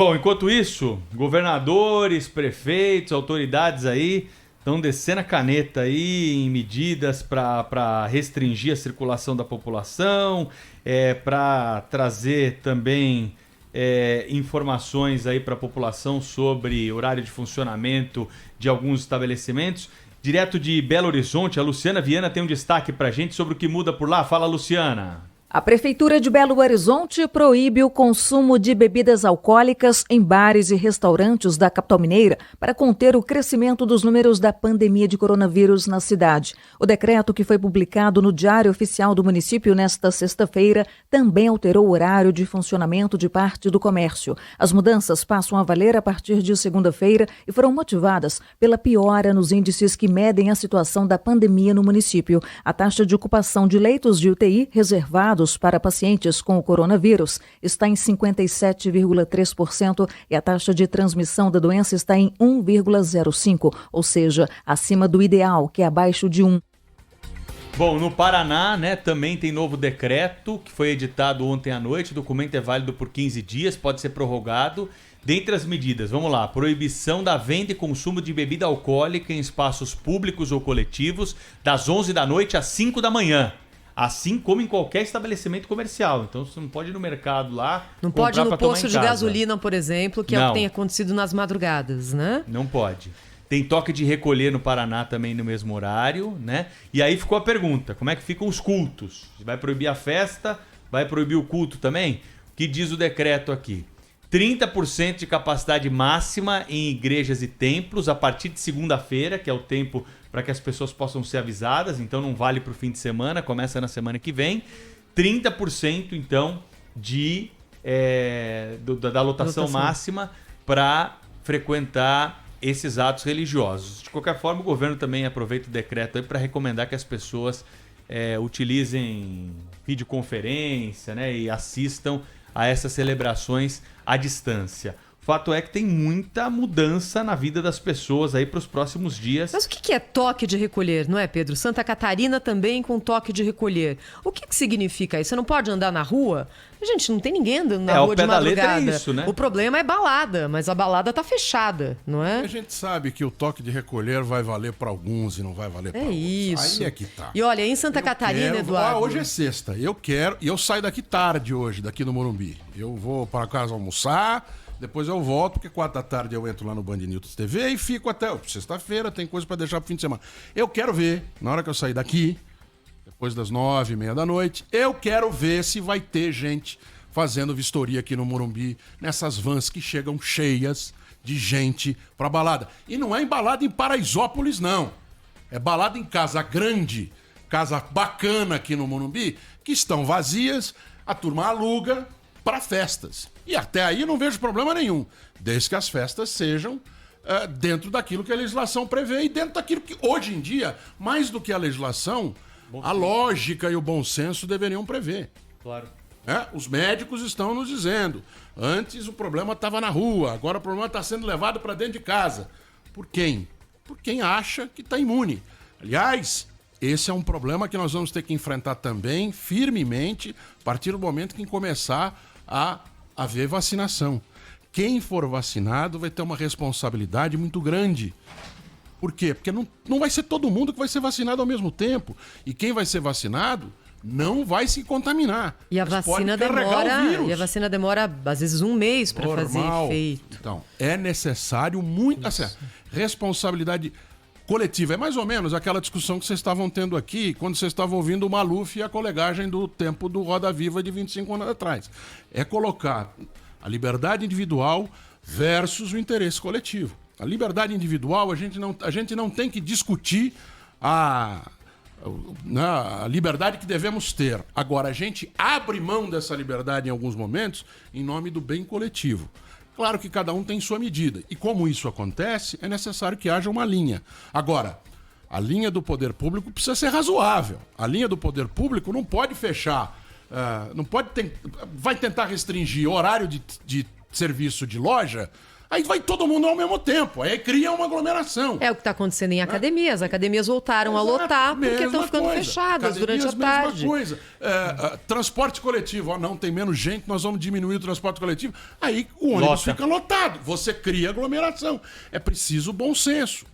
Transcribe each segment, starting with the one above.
Bom, enquanto isso, governadores, prefeitos, autoridades aí estão descendo a caneta aí em medidas para restringir a circulação da população, para trazer também informações aí para a população sobre horário de funcionamento de alguns estabelecimentos. Direto de Belo Horizonte, a Luciana Viana tem um destaque para a gente sobre o que muda por lá. Fala, Luciana. A Prefeitura de Belo Horizonte proíbe o consumo de bebidas alcoólicas em bares e restaurantes da capital mineira para conter o crescimento dos números da pandemia de coronavírus na cidade. O decreto, que foi publicado no Diário Oficial do município nesta sexta-feira, também alterou o horário de funcionamento de parte do comércio. As mudanças passam a valer a partir de segunda-feira e foram motivadas pela piora nos índices que medem a situação da pandemia no município. A taxa de ocupação de leitos de UTI reservados para pacientes com o coronavírus está em 57,3% e a taxa de transmissão da doença está em 1,05, ou seja, acima do ideal, que é abaixo de 1. Bom, no Paraná, né, também tem novo decreto que foi editado ontem à noite. O documento é válido por 15 dias, pode ser prorrogado. Dentre as medidas, vamos lá, proibição da venda e consumo de bebida alcoólica em espaços públicos ou coletivos das 11 da noite às 5 da manhã. Assim como em qualquer estabelecimento comercial. Então você não pode ir no mercado lá. Não pode ir no posto de gasolina, por exemplo, que é o que tem acontecido nas madrugadas, né? Não pode. Tem toque de recolher no Paraná também no mesmo horário, né? E aí ficou a pergunta: como é que ficam os cultos? Vai proibir a festa? Vai proibir o culto também? O que diz o decreto aqui? 30% de capacidade máxima em igrejas e templos a partir de segunda-feira, que é o tempo para que as pessoas possam ser avisadas, então não vale para o fim de semana, começa na semana que vem. 30% então da lotação máxima para frequentar esses atos religiosos. De qualquer forma, o governo também aproveita o decreto aí para recomendar que as pessoas utilizem videoconferência, né, e assistam a essas celebrações à distância. O fato é que tem muita mudança na vida das pessoas aí para os próximos dias. Mas o que é toque de recolher, não é, Pedro? Santa Catarina também com toque de recolher. O que significa isso? Você não pode andar na rua? Gente, não tem ninguém andando na rua de madrugada. É isso, né? O problema é balada, mas a balada tá fechada, não é? A gente sabe que o toque de recolher vai valer para alguns e não vai valer para outros. Isso. Aí é que tá. E olha, em Santa Catarina, Eduardo... hoje é sexta. Eu saio daqui tarde hoje, daqui do Morumbi. Eu vou para casa almoçar, depois eu volto, porque 4 da tarde eu entro lá no Band News TV e fico até sexta-feira, tem coisa para deixar pro fim de semana. Eu quero ver, na hora que eu sair daqui, depois das 9h30 da noite, eu quero ver se vai ter gente fazendo vistoria aqui no Morumbi, nessas vans que chegam cheias de gente pra balada. E não é em balada em Paraisópolis, não. É balada em casa grande, casa bacana aqui no Morumbi, que estão vazias, a turma aluga para festas. E até aí não vejo problema nenhum, desde que as festas sejam dentro daquilo que a legislação prevê e dentro daquilo que, hoje em dia, mais do que a legislação, a lógica e o bom senso deveriam prever. Claro. Os médicos estão nos dizendo, antes o problema estava na rua, agora o problema está sendo levado para dentro de casa. Por quem? Por quem acha que está imune. Aliás, esse é um problema que nós vamos ter que enfrentar também, firmemente, a partir do momento que começar a haver vacinação. Quem for vacinado vai ter uma responsabilidade muito grande. Por quê? Porque não vai ser todo mundo que vai ser vacinado ao mesmo tempo. E quem vai ser vacinado não vai se contaminar. E a vacina demora, às vezes, 1 mês para fazer efeito. Então, é necessário muito... Assim, responsabilidade coletiva. É mais ou menos aquela discussão que vocês estavam tendo aqui quando vocês estavam ouvindo o Maluf e a colegagem do tempo do Roda Viva de 25 anos atrás. É colocar a liberdade individual versus o interesse coletivo. A liberdade individual, a gente não tem que discutir a liberdade que devemos ter. Agora, a gente abre mão dessa liberdade em alguns momentos em nome do bem coletivo. Claro que cada um tem sua medida. E como isso acontece, é necessário que haja uma linha. Agora, a linha do poder público precisa ser razoável. A linha do poder público não pode fechar, vai tentar restringir horário de serviço de loja Aí vai todo mundo ao mesmo tempo. Aí cria uma aglomeração. É o que está acontecendo em academias. As academias voltaram a lotar porque estão ficando fechadas durante a tarde. Coisa. Transporte coletivo. Não tem menos gente, nós vamos diminuir o transporte coletivo. Aí o ônibus fica lotado. Você cria aglomeração. É preciso bom senso.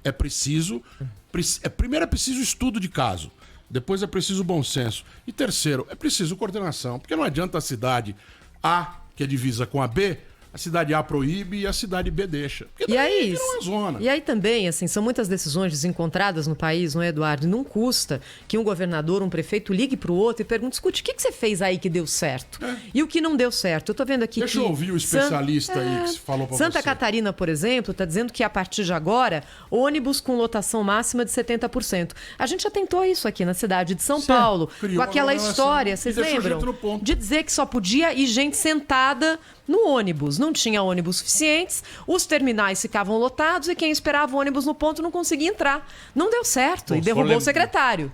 Primeiro é preciso estudo de caso. Depois é preciso bom senso. E terceiro, é preciso coordenação. Porque não adianta a cidade A, que é divisa com a B, a cidade A proíbe e a cidade B deixa. Porque e aí, vira uma zona. E aí também, assim, são muitas decisões desencontradas no país, não é, Eduardo? Não custa que um governador, um prefeito ligue para o outro e pergunte, escute, o que você fez aí que deu certo? E o que não deu certo? Eu tô vendo aqui Deixa eu ouvir o especialista aí que falou para você. Santa Catarina, por exemplo, está dizendo que a partir de agora, ônibus com lotação máxima de 70%. A gente já tentou isso aqui na cidade de São Paulo, com aquela história, vocês lembram? De dizer que só podia ir gente sentada no ônibus. Não tinha ônibus suficientes, os terminais ficavam lotados e quem esperava o ônibus no ponto não conseguia entrar. Não deu certo e derrubou o secretário.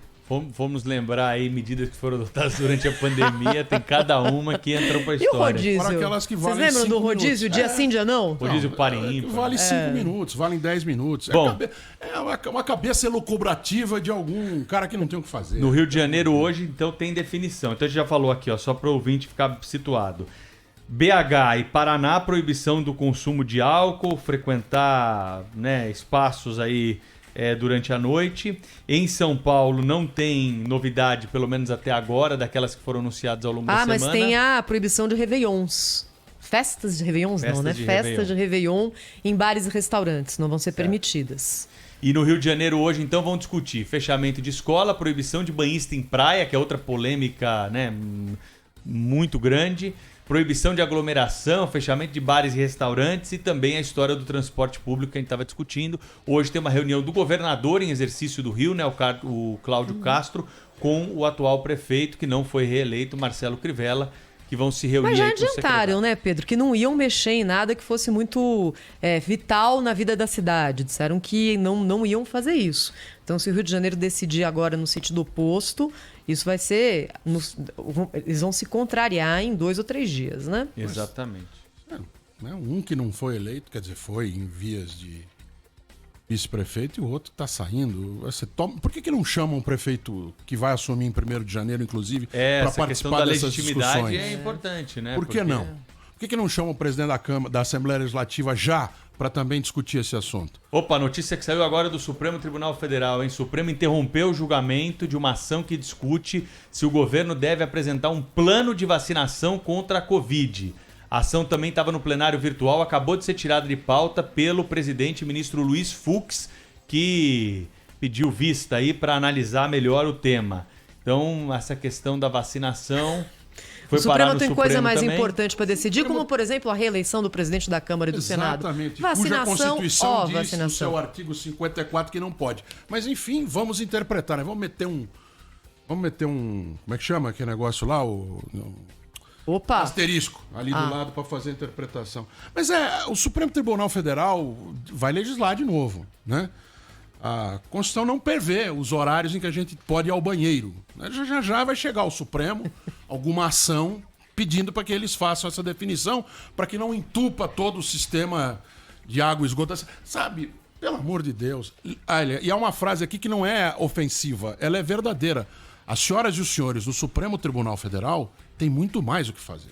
Vamos lembrar aí medidas que foram adotadas durante a pandemia, tem cada uma que entrou pra história. E o rodízio? Vocês lembram do rodízio, dia sim, dia não? Rodízio para ímpar. Vale 5 minutos, vale 10 minutos. Bom, é uma cabeça elucubrativa de algum cara que não tem o que fazer. No Rio de Janeiro hoje, então, tem definição. Então a gente já falou aqui, ó, só para o ouvinte ficar situado. BH e Paraná, proibição do consumo de álcool, frequentar, né, espaços aí durante a noite. Em São Paulo não tem novidade, pelo menos até agora, daquelas que foram anunciadas ao longo da semana. Mas tem a proibição de réveillons. Festas de réveillons não, né? Festas de réveillon em bares e restaurantes não vão ser permitidas. E no Rio de Janeiro hoje, então, vão discutir fechamento de escola, proibição de banhista em praia, que é outra polêmica, né, muito grande. Proibição de aglomeração, fechamento de bares e restaurantes e também a história do transporte público que a gente estava discutindo. Hoje tem uma reunião do governador em exercício do Rio, né, o Cláudio Castro, com o atual prefeito, que não foi reeleito, Marcelo Crivella, que vão se reunir. Mas já adiantaram, né, Pedro? Que não iam mexer em nada que fosse muito vital na vida da cidade. Disseram que não iam fazer isso. Então, se o Rio de Janeiro decidir agora no sentido oposto, isso vai ser... Eles vão se contrariar em 2 ou 3 dias, né? Exatamente. Um que não foi eleito, quer dizer, foi em vias de vice-prefeito e o outro está saindo. Por que não chamam um prefeito que vai assumir em 1º de janeiro, inclusive, para participar dessas discussões? É importante, né? Por que não? Por que não chamam o presidente da Assembleia Legislativa já para também discutir esse assunto? Opa, a notícia que saiu agora do Supremo Tribunal Federal, hein? O Supremo interrompeu o julgamento de uma ação que discute se o governo deve apresentar um plano de vacinação contra a Covid. A ação também estava no plenário virtual, acabou de ser tirada de pauta pelo presidente ministro Luiz Fux, que pediu vista aí para analisar melhor o tema. Então, essa questão da vacinação... O Supremo tem coisa mais importante para decidir, como, por exemplo, a reeleição do presidente da Câmara e do Senado. Exatamente. Vacinação, cuja Constituição diz vacinação. no seu artigo 54 que não pode. Mas, enfim, vamos interpretar, né? Vamos meter um... Como é que chama aquele negócio lá? Opa! Asterisco ali do lado para fazer a interpretação. Mas o Supremo Tribunal Federal vai legislar de novo, né? A Constituição não prevê os horários em que a gente pode ir ao banheiro. Já vai chegar ao Supremo alguma ação pedindo para que eles façam essa definição para que não entupa todo o sistema de água e esgoto. Sabe, pelo amor de Deus. E há uma frase aqui que não é ofensiva, ela é verdadeira. As senhoras e os senhores do Supremo Tribunal Federal têm muito mais o que fazer.